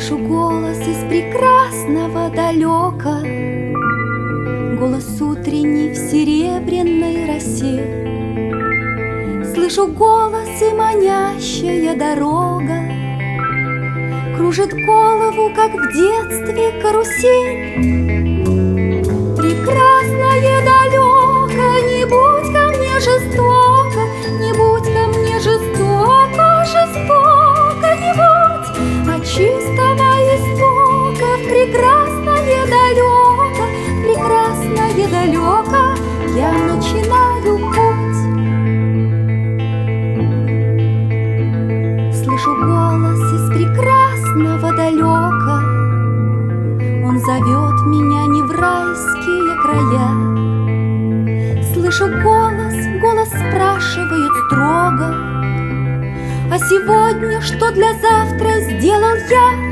Слышу голос из прекрасного далека, голос утренний в серебряной росе. Слышу голос и манящая дорога кружит голову, как в детстве карусель. Прекрасное далеко, не будь ко мне жестоко, не будь ко мне жестоко, жестоко не будь. От чистого истока в прекрасное далеко, прекрасное далеко я начинаю путь. Слышу голос из прекрасного далека, он зовет меня не в райские края. Слышу голос, голос спрашивает строго: а сегодня что для завтра сделал я?